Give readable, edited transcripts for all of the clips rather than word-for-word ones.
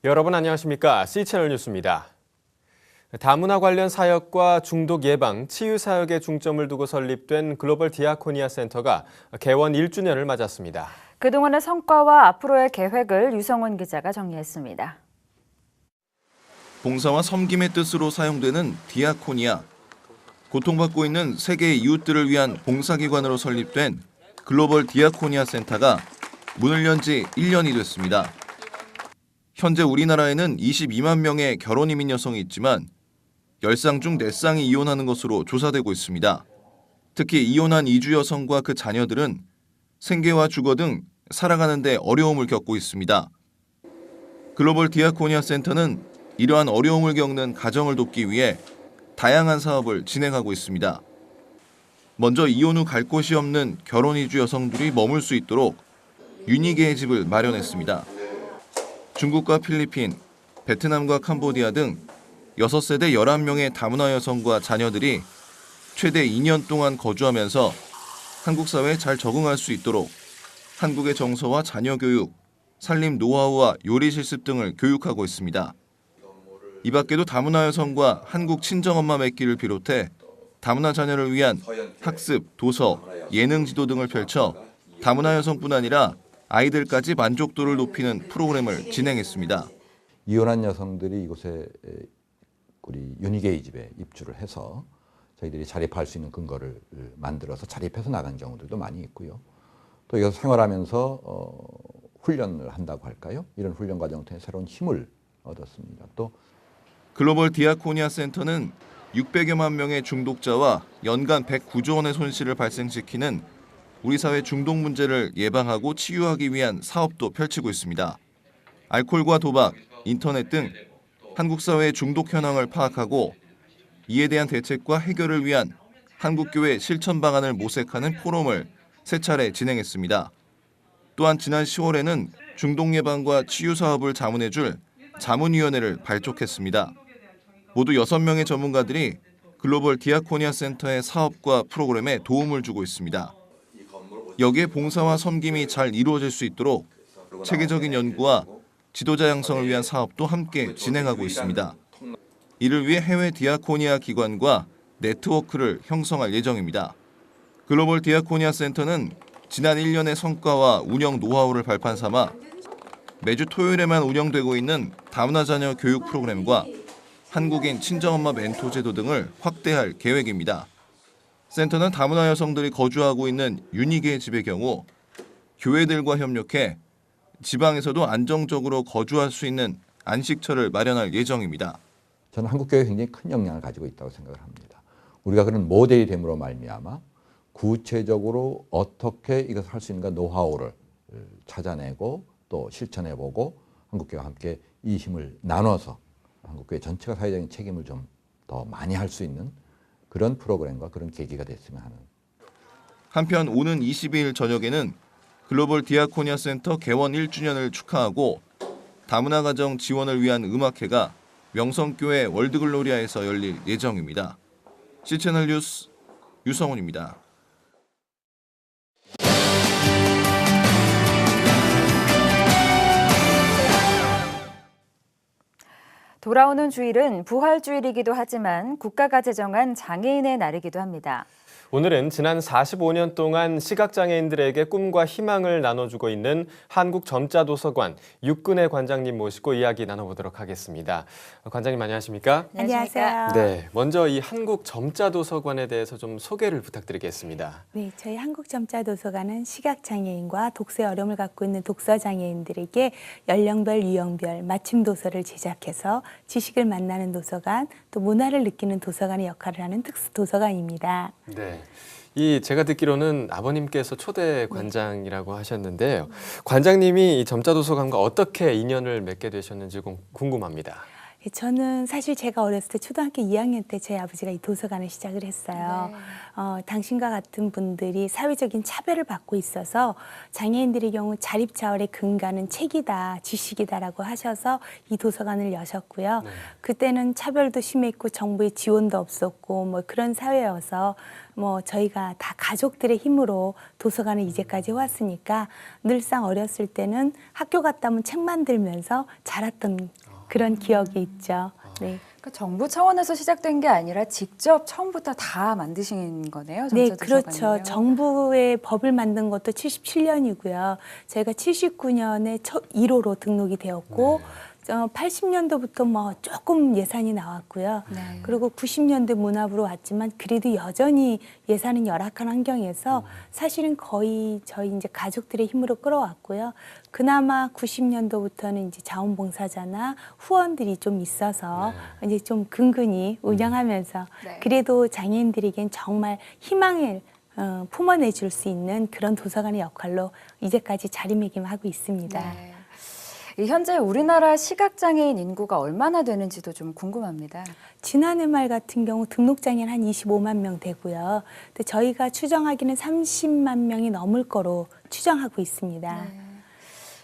여러분 안녕하십니까? C채널 뉴스입니다. 다문화 관련 사역과 중독 예방, 치유 사역에 중점을 두고 설립된 글로벌 디아코니아 센터가 개원 1주년을 맞았습니다. 그동안의 성과와 앞으로의 계획을 유성훈 기자가 정리했습니다. 봉사와 섬김의 뜻으로 사용되는 디아코니아. 고통받고 있는 세계의 이웃들을 위한 봉사기관으로 설립된 글로벌 디아코니아 센터가 문을 연 지 1년이 됐습니다. 현재 우리나라에는 22만 명의 결혼 이민 여성이 있지만 10쌍 중 4쌍이 이혼하는 것으로 조사되고 있습니다. 특히 이혼한 이주 여성과 그 자녀들은 생계와 주거 등 살아가는 데 어려움을 겪고 있습니다. 글로벌 디아코니아 센터는 이러한 어려움을 겪는 가정을 돕기 위해 다양한 사업을 진행하고 있습니다. 먼저 이혼 후 갈 곳이 없는 결혼 이주 여성들이 머물 수 있도록 유니게의 집을 마련했습니다. 중국과 필리핀, 베트남과 캄보디아 등 6세대 11명의 다문화 여성과 자녀들이 최대 2년 동안 거주하면서 한국 사회에 잘 적응할 수 있도록 한국의 정서와 자녀 교육, 살림 노하우와 요리 실습 등을 교육하고 있습니다. 이 밖에도 다문화 여성과 한국 친정엄마 맺기를 비롯해 다문화 자녀를 위한 학습, 도서, 예능 지도 등을 펼쳐 다문화 여성뿐 아니라 아이들까지 만족도를 높이는 프로그램을 진행했습니다. 이혼한 여성들이 이곳에 우리 유니게이 집에 입주를 해서 저희들이 자립할 수 있는 근거를 만들어서 자립해서 나간 경우들도 많이 있고요. 또 여기서 생활하면서 훈련을 한다고 할까요? 이런 훈련 과정을 통해 새로운 힘을 얻었습니다. 또 글로벌 디아코니아 센터는 600여만 명의 중독자와 연간 109조 원의 손실을 발생시키는 우리 사회 중독 문제를 예방하고 치유하기 위한 사업도 펼치고 있습니다. 알코올과 도박, 인터넷 등 한국 사회의 중독 현황을 파악하고 이에 대한 대책과 해결을 위한 한국교회 실천 방안을 모색하는 포럼을 3차례 진행했습니다. 또한 지난 10월에는 중독 예방과 치유 사업을 자문해줄 자문위원회를 발족했습니다. 모두 6명의 전문가들이 글로벌 디아코니아 센터의 사업과 프로그램에 도움을 주고 있습니다. 여기에 봉사와 섬김이 잘 이루어질 수 있도록 체계적인 연구와 지도자 양성을 위한 사업도 함께 진행하고 있습니다. 이를 위해 해외 디아코니아 기관과 네트워크를 형성할 예정입니다. 글로벌 디아코니아 센터는 지난 1년의 성과와 운영 노하우를 발판 삼아 매주 토요일에만 운영되고 있는 다문화 자녀 교육 프로그램과 한국인 친정엄마 멘토 제도 등을 확대할 계획입니다. 센터는 다문화 여성들이 거주하고 있는 유니게 집의 경우 교회들과 협력해 지방에서도 안정적으로 거주할 수 있는 안식처를 마련할 예정입니다. 저는 한국교회가 굉장히 큰 영향을 가지고 있다고 생각을 합니다. 우리가 그런 모델이 됨으로 말미암아 구체적으로 어떻게 이것을 할 수 있는가 노하우를 찾아내고 또 실천해보고 한국교회와 함께 이 힘을 나눠서 한국교회 전체가 사회적인 책임을 좀 더 많이 할 수 있는 그런 프로그램과 그런 계기가 됐으면 하는. 한편 오는 22일 저녁에는 글로벌 디아코니아 센터 개원 1주년을 축하하고 다문화 가정 지원을 위한 음악회가 명성교회 월드글로리아에서 열릴 예정입니다. C채널 뉴스 유성훈입니다. 돌아오는 주일은 부활주일이기도 하지만 국가가 제정한 장애인의 날이기도 합니다. 오늘은 지난 45년 동안 시각장애인들에게 꿈과 희망을 나눠주고 있는 한국점자도서관 육근의 관장님 모시고 이야기 나눠보도록 하겠습니다. 관장님 안녕하십니까? 안녕하세요. 네, 먼저 이 한국점자도서관에 대해서 좀 소개를 부탁드리겠습니다. 네, 저희 한국점자도서관은 시각장애인과 독서에 어려움을 갖고 있는 독서장애인들에게 연령별, 유형별 맞춤 도서를 제작해서 지식을 만나는 도서관, 또 문화를 느끼는 도서관의 역할을 하는 특수 도서관입니다. 네. 제가 듣기로는 아버님께서 초대 관장이라고 하셨는데요. 관장님이 이 점자도서관과 어떻게 인연을 맺게 되셨는지 궁금합니다. 저는 사실 제가 어렸을 때 초등학교 2학년 때 저희 아버지가 이 도서관을 시작을 했어요. 네. 당신과 같은 분들이 사회적인 차별을 받고 있어서 장애인들의 경우 자립자활의 근간은 책이다, 지식이다라고 하셔서 이 도서관을 여셨고요. 네. 그때는 차별도 심했고 정부의 지원도 없었고 뭐 그런 사회여서 뭐 저희가 다 가족들의 힘으로 도서관을 이제까지 해왔으니까 늘상 어렸을 때는 학교 갔다 오면 책 만들면서 자랐던 그런 기억이 있죠. 네. 그러니까 정부 차원에서 시작된 게 아니라 직접 처음부터 다 만드신 거네요. 네, 점자도서관을요. 그렇죠. 정부의 법을 만든 것도 77년이고요. 저희가 79년에 1호로 등록이 되었고 80년도부터 뭐 조금 예산이 나왔고요. 네. 그리고 90년대 문화부로 왔지만 그래도 여전히 예산은 열악한 환경에서 사실은 거의 저희 이제 가족들의 힘으로 끌어왔고요. 그나마 90년도부터는 이제 자원봉사자나 후원들이 좀 있어서 이제 좀 근근히 운영하면서 네. 그래도 장애인들에겐 정말 희망을 품어내줄 수 있는 그런 도서관의 역할로 이제까지 자리매김하고 있습니다. 네. 이 현재 우리나라 시각장애인 인구가 얼마나 되는지도 좀 궁금합니다. 지난해 말 같은 경우 등록장애인 한 25만 명 되고요. 근데 저희가 추정하기는 30만 명이 넘을 거로 추정하고 있습니다. 네.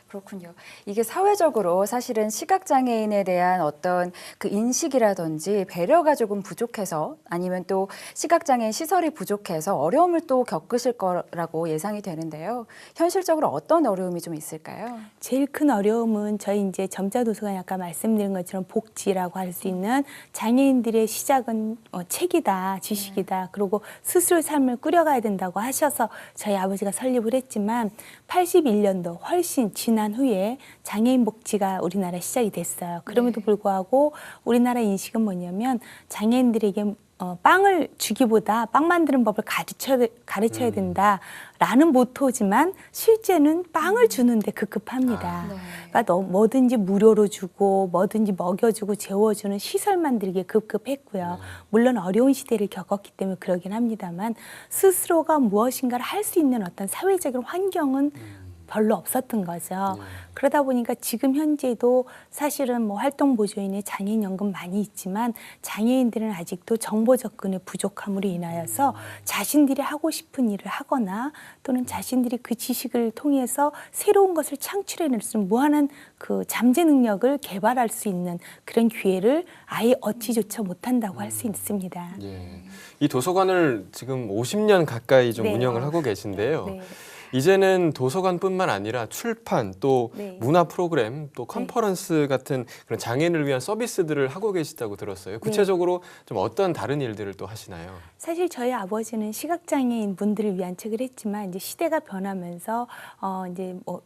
그렇군요. 이게 사회적으로 사실은 시각장애인에 대한 어떤 그 인식이라든지 배려가 조금 부족해서 아니면 또 시각장애인 시설이 부족해서 어려움을 또 겪으실 거라고 예상이 되는데요. 현실적으로 어떤 어려움이 좀 있을까요? 제일 큰 어려움은 저희 이제 점자도서관이 아까 말씀드린 것처럼 복지라고 할 수 있는 장애인들의 시작은 책이다, 지식이다. 그리고 스스로의 삶을 꾸려가야 된다고 하셔서 저희 아버지가 설립을 했지만 81년도 훨씬 지난 후에 장애인 복지가 우리나라에 시작이 됐어요. 그럼에도 불구하고 우리나라 인식은 뭐냐면 장애인들에게 빵을 주기보다 빵 만드는 법을 가르쳐야 된다라는 모토지만 실제는 빵을 주는데 급급합니다. 네. 그러니까 뭐든지 무료로 주고 뭐든지 먹여주고 재워주는 시설 만들기에 급급했고요. 물론 어려운 시대를 겪었기 때문에 그러긴 합니다만 스스로가 무엇인가를 할 수 있는 어떤 사회적인 환경은 별로 없었던 거죠. 그러다 보니까 지금 현재도 사실은 뭐 활동보조인의 장애인연금 많이 있지만 장애인들은 아직도 정보 접근의 부족함으로 인하여서 자신들이 하고 싶은 일을 하거나 또는 자신들이 그 지식을 통해서 새로운 것을 창출해낼 수 있는 무한한 그 잠재 능력을 개발할 수 있는 그런 기회를 아예 얻지조차 못한다고 할 수 있습니다. 예. 이 도서관을 지금 50년 가까이 좀 네. 운영을 하고 계신데요. 네. 이제는 도서관뿐만 아니라 출판, 또 네. 문화 프로그램, 또 컨퍼런스 같은 그런 장애인을 위한 서비스들을 하고 계시다고 들었어요. 구체적으로 좀 어떤 다른 일들을 또 하시나요? 사실 저희 아버지는 시각장애인 분들을 위한 책을 했지만 이제 시대가 변하면서 이제 뭐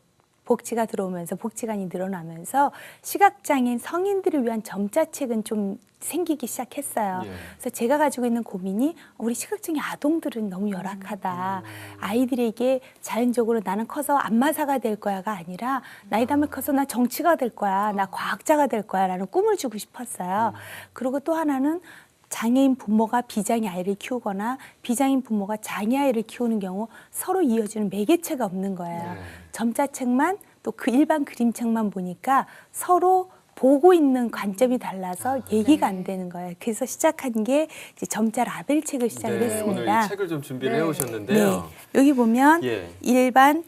복지가 들어오면서 복지관이 늘어나면서 시각장애인 성인들을 위한 점자책은 좀 생기기 시작했어요. 예. 그래서 제가 가지고 있는 고민이 우리 시각장애 아동들은 너무 열악하다. 아이들에게 자연적으로 나는 커서 안마사가 될 거야가 아니라 나이 다음에 커서 나 정치가 될 거야, 나 과학자가 될 거야라는 꿈을 주고 싶었어요. 그리고 또 하나는 장애인 부모가 비장애 아이를 키우거나 비장애인 부모가 장애 아이를 키우는 경우 서로 이어주는 매개체가 없는 거예요. 점자책만 또 그 일반 그림책만 보니까 서로 보고 있는 관점이 달라서 얘기가 안 되는 거예요. 그래서 시작한 게 이제 점자 라벨 책을 시작을 오늘 했습니다. 이 책을 좀 준비를 네. 해오셨는데요. 네, 여기 보면 예. 일반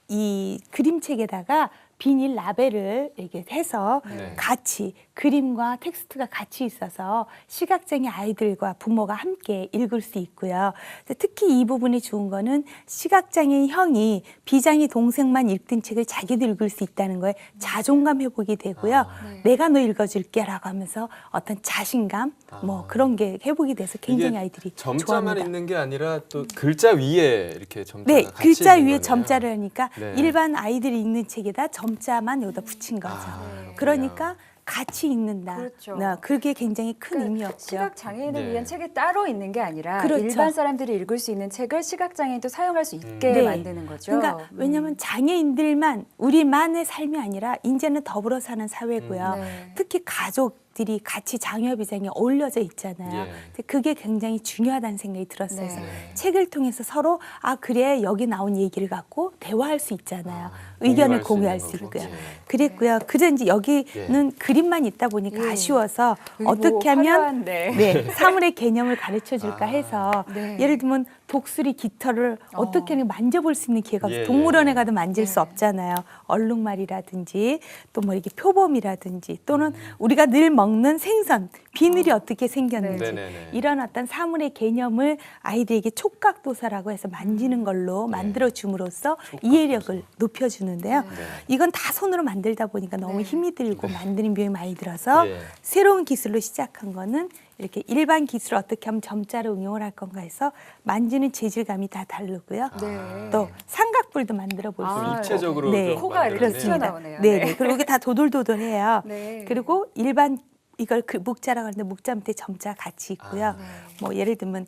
이 그림책에다가 비닐 라벨을 이렇게 해서 네. 같이 그림과 텍스트가 같이 있어서 시각장애 아이들과 부모가 함께 읽을 수 있고요. 특히 이 부분이 좋은 거는 시각장애인 형이 비장애 동생만 읽던 책을 자기도 읽을 수 있다는 거에 자존감 회복이 되고요. 네. 내가 너 읽어줄게라고 하면서 어떤 자신감 뭐 그런 게 회복이 돼서 굉장히 이게 아이들이 점자만 좋아합니다. 있는 게 아니라 또 글자 위에 이렇게 점자가 네, 같이 글자 있는 위에 거네요. 점자를 하니까 네. 일반 아이들이 읽는 책에다 점자만 여기다 붙인 거죠. 그렇군요. 그러니까 같이 읽는다. 그렇죠. 네, 그게 굉장히 큰 그러니까 의미였죠. 시각장애인을 네. 위한 책이 따로 있는 게 아니라 그렇죠. 일반 사람들이 읽을 수 있는 책을 시각장애인도 사용할 수 있게 네. 만드는 거죠. 그러니까 왜냐하면 장애인들만 우리만의 삶이 아니라 이제는 더불어 사는 사회고요. 네. 특히 가족들이 같이 장애와 비장애 어울려져 있잖아요. 예. 근데 그게 굉장히 중요하다는 생각이 들었어요. 그래서 네. 책을 통해서 서로 그래 여기 나온 얘기를 갖고 대화할 수 있잖아요. 의견을 공유할 수 있는 거고. 있고요. 예. 그랬고요. 그런지 여기는 예. 그림 우리만 있다 보니까 예. 아쉬워서 여기 뭐 어떻게 하면 화려한, 네. 네, 사물의 개념을 가르쳐 줄까 해서 네. 예를 들면 독수리 깃털을 어떻게 하면 만져볼 수 있는 기회가 없어요. 예, 동물원에 예. 가도 만질 수 없잖아요. 얼룩말이라든지 또 뭐 이렇게 표범이라든지 또는 우리가 늘 먹는 생선, 비늘이 어떻게 생겼는지 네네네. 이런 어떤 사물의 개념을 아이들에게 촉각도사라고 해서 만지는 걸로 만들어 줌으로써 이해력을 높여주는데요. 이건 다 손으로 만들다 보니까 너무 힘이 들고 만드는 비용이 많이 들어서 예. 새로운 기술로 시작한 거는 이렇게 일반 기술을 어떻게 하면 점자로 응용을 할 건가 해서 만지는 재질감이 다 다르고요. 네. 또 삼각뿔도 만들어 볼 수 있고 입체적으로 네. 좀 코가 이렇게 만들어내네요. 튀어나오네요. 네, 네. 그리고 이게 다 도돌도돌해요. 네. 그리고 일반 이걸 그 목자라고 하는데 목자 밑에 점자 같이 있고요. 뭐 예를 들면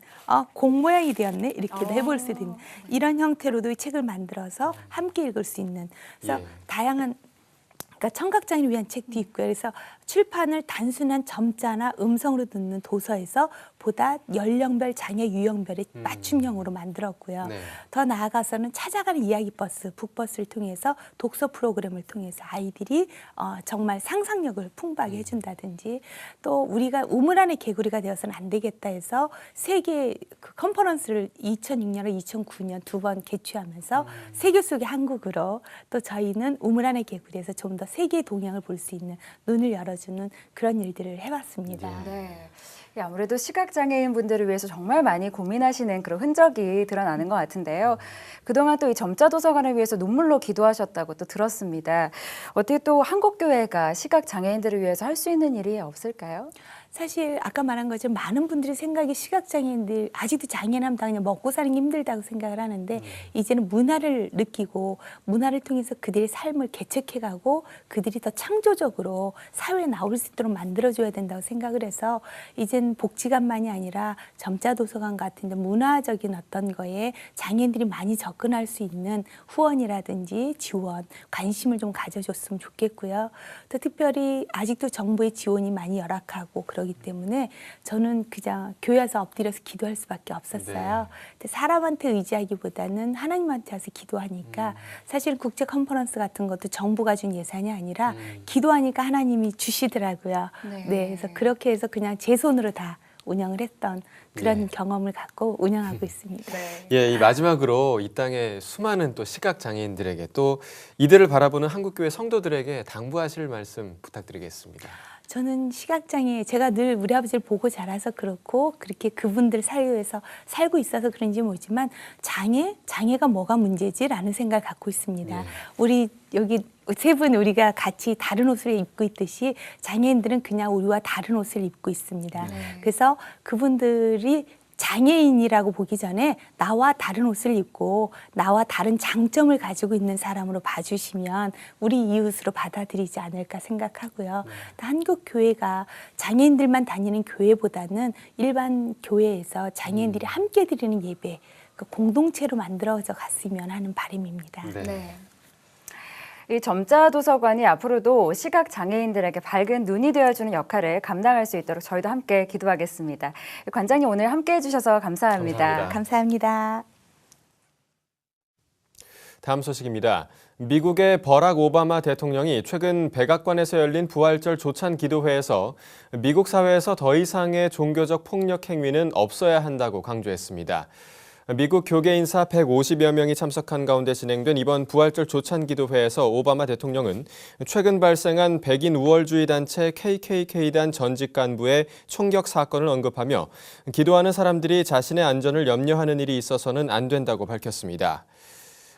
공 모양이 되었네 이렇게도 해볼 수도 있는 이런 형태로도 이 책을 만들어서 함께 읽을 수 있는 그래서 예. 다양한 그러니까 청각장애를 위한 책도 있고요. 그래서 출판을 단순한 점자나 음성으로 듣는 도서에서 보다 연령별 장애 유형별의 맞춤형으로 만들었고요. 네. 더 나아가서는 찾아가는 이야기 버스, 북버스를 통해서 독서 프로그램을 통해서 아이들이 정말 상상력을 풍부하게 해준다든지 또 우리가 우물 안의 개구리가 되어서는 안 되겠다 해서 세계 그 컨퍼런스를 2006년과 2009년 두 번 개최하면서 세계 속의 한국으로 또 저희는 우물 안의 개구리에서 좀 더 세계의 동향을 볼 수 있는 눈을 열어주는 그런 일들을 해왔습니다. 네. 예, 아무래도 시각장애인 분들을 위해서 정말 많이 고민하시는 그런 흔적이 드러나는 것 같은데요. 그동안 또 이 점자도서관을 위해서 눈물로 기도하셨다고 또 들었습니다. 어떻게 또 한국교회가 시각장애인들을 위해서 할 수 있는 일이 없을까요? 사실 아까 말한 것처럼 많은 분들이 생각이 시각장애인들 아직도 장애남 당연히 먹고 사는 게 힘들다고 생각을 하는데 이제는 문화를 느끼고 문화를 통해서 그들의 삶을 개척해가고 그들이 더 창조적으로 사회에 나올 수 있도록 만들어줘야 된다고 생각을 해서 이젠 복지관만이 아니라 점자도서관 같은 데 문화적인 어떤 거에 장애인들이 많이 접근할 수 있는 후원이라든지 지원, 관심을 좀 가져줬으면 좋겠고요. 또 특별히 아직도 정부의 지원이 많이 열악하고 그러기 때문에 저는 그냥 교회에서 엎드려서 기도할 수밖에 없었어요. 근데 사람한테 의지하기보다는 하나님한테 와서 기도하니까 사실 국제 컨퍼런스 같은 것도 정부가 준 예산이 아니라 기도하니까 하나님이 주시더라고요. 네. 네, 그래서 그렇게 해서 그냥 제 손으로 다 운영을 했던 그런 경험을 갖고 운영하고 있습니다. 네. 예, 이 마지막으로 이 땅의 수많은 또 시각 장애인들에게 또 이들을 바라보는 한국교회 성도들에게 당부하실 말씀 부탁드리겠습니다. 저는 시각장애, 제가 늘 우리 아버지를 보고 자라서 그렇고 그렇게 그분들 사이에서 살고 있어서 그런지 모르지만 장애가 뭐가 문제지라는 생각을 갖고 있습니다. 우리 여기 세 분 우리가 같이 다른 옷을 입고 있듯이 장애인들은 그냥 우리와 다른 옷을 입고 있습니다. 그래서 그분들이 장애인이라고 보기 전에 나와 다른 옷을 입고 나와 다른 장점을 가지고 있는 사람으로 봐주시면 우리 이웃으로 받아들이지 않을까 생각하고요. 한국 교회가 장애인들만 다니는 교회보다는 일반 교회에서 장애인들이 함께 드리는 예배, 그 공동체로 만들어져 갔으면 하는 바람입니다. 네. 이 점자도서관이 앞으로도 시각장애인들에게 밝은 눈이 되어주는 역할을 감당할 수 있도록 저희도 함께 기도하겠습니다. 관장님 오늘 함께해 주셔서 감사합니다. 감사합니다. 다음 소식입니다. 미국의 버락 오바마 대통령이 최근 백악관에서 열린 부활절 조찬 기도회에서 미국 사회에서 더 이상의 종교적 폭력 행위는 없어야 한다고 강조했습니다. 미국 교계 인사 150여 명이 참석한 가운데 진행된 이번 부활절 조찬 기도회에서 오바마 대통령은 최근 발생한 백인 우월주의 단체 KKK단 전직 간부의 총격 사건을 언급하며 기도하는 사람들이 자신의 안전을 염려하는 일이 있어서는 안 된다고 밝혔습니다.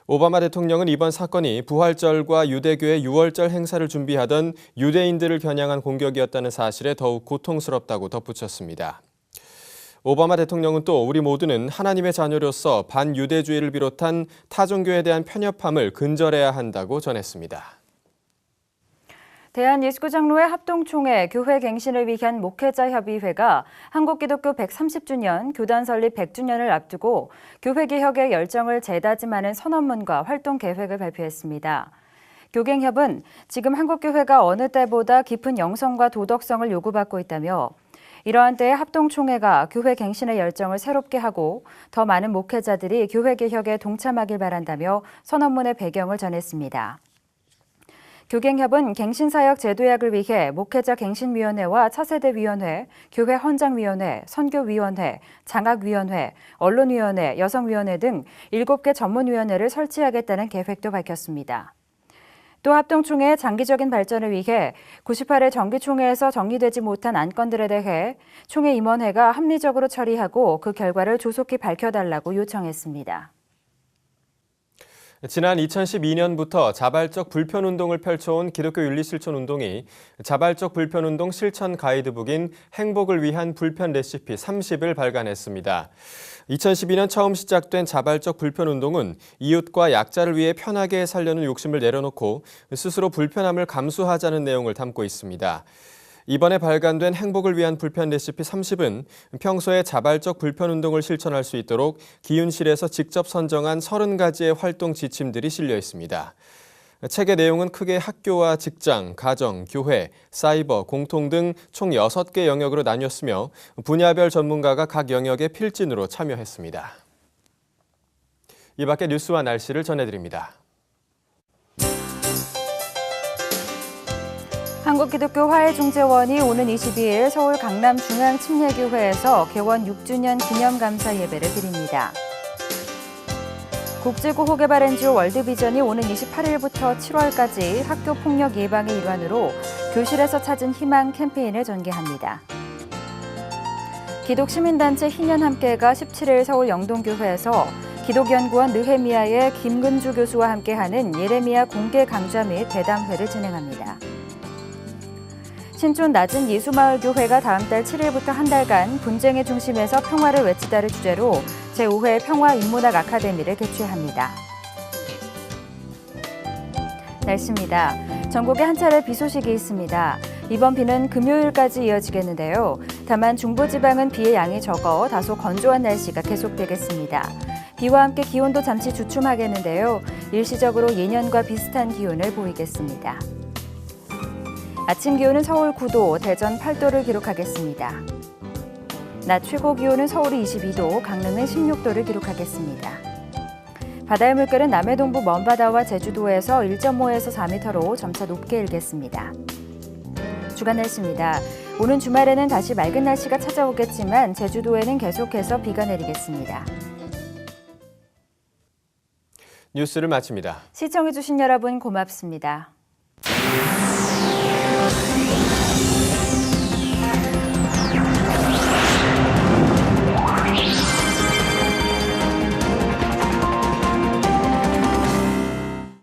오바마 대통령은 이번 사건이 부활절과 유대교의 유월절 행사를 준비하던 유대인들을 겨냥한 공격이었다는 사실에 더욱 고통스럽다고 덧붙였습니다. 오바마 대통령은 또 우리 모두는 하나님의 자녀로서 반유대주의를 비롯한 타종교에 대한 편협함을 근절해야 한다고 전했습니다. 대한예수교장로회 합동총회 교회갱신을 위한 목회자협의회가 한국기독교 130주년, 교단 설립 100주년을 앞두고 교회개혁의 열정을 재다짐하는 선언문과 활동계획을 발표했습니다. 교갱협은 지금 한국교회가 어느 때보다 깊은 영성과 도덕성을 요구받고 있다며 이러한 때에 합동총회가 교회 갱신의 열정을 새롭게 하고 더 많은 목회자들이 교회 개혁에 동참하길 바란다며 선언문의 배경을 전했습니다. 교갱협은 갱신사역 제도약을 위해 목회자 갱신위원회와 차세대위원회, 교회 헌장위원회, 선교위원회, 장학위원회, 언론위원회, 여성위원회 등 7개 전문위원회를 설치하겠다는 계획도 밝혔습니다. 또 합동총회의 장기적인 발전을 위해 98회 정기총회에서 정리되지 못한 안건들에 대해 총회 임원회가 합리적으로 처리하고 그 결과를 조속히 밝혀달라고 요청했습니다. 지난 2012년부터 자발적 불편운동을 펼쳐온 기독교 윤리실천운동이 자발적 불편운동 실천 가이드북인 행복을 위한 불편 레시피 30을 발간했습니다. 2012년 처음 시작된 자발적 불편운동은 이웃과 약자를 위해 편하게 살려는 욕심을 내려놓고 스스로 불편함을 감수하자는 내용을 담고 있습니다. 이번에 발간된 행복을 위한 불편 레시피 30은 평소에 자발적 불편운동을 실천할 수 있도록 기윤실에서 직접 선정한 30가지의 활동 지침들이 실려 있습니다. 책의 내용은 크게 학교와 직장, 가정, 교회, 사이버, 공통 등 총 6개 영역으로 나뉘었으며 분야별 전문가가 각 영역에 필진으로 참여했습니다. 이 밖에 뉴스와 날씨를 전해드립니다. 한국기독교 화해중재원이 오는 22일 서울 강남중앙침례교회에서 개원 6주년 기념감사 예배를 드립니다. 국제구호개발 NGO 월드비전이 오는 28일부터 7월까지 학교 폭력 예방의 일환으로 교실에서 찾은 희망 캠페인을 전개합니다. 기독시민단체 희년함께가 17일 서울 영동교회에서 기독연구원 느헤미야의 김근주 교수와 함께하는 예레미야 공개 강좌 및 대담회를 진행합니다. 신촌 낮은 예수마을교회가 다음 달 7일부터 한 달간 분쟁의 중심에서 평화를 외치다를 주제로 제5회 평화인문학 아카데미를 개최합니다. 날씨입니다. 전국에 한 차례 비 소식이 있습니다. 이번 비는 금요일까지 이어지겠는데요. 다만 중부지방은 비의 양이 적어 다소 건조한 날씨가 계속되겠습니다. 비와 함께 기온도 잠시 주춤하겠는데요. 일시적으로 예년과 비슷한 기온을 보이겠습니다. 아침 기온은 서울 9도, 대전 8도를 기록하겠습니다. 낮 최고 기온은 서울이 22도, 강릉은 16도를 기록하겠습니다. 바다의 물결은 남해동부 먼바다와 제주도에서 1.5에서 4m로 점차 높게 일겠습니다. 주간 날씨입니다. 오는 주말에는 다시 맑은 날씨가 찾아오겠지만 제주도에는 계속해서 비가 내리겠습니다. 뉴스를 마칩니다. 시청해주신 여러분 고맙습니다.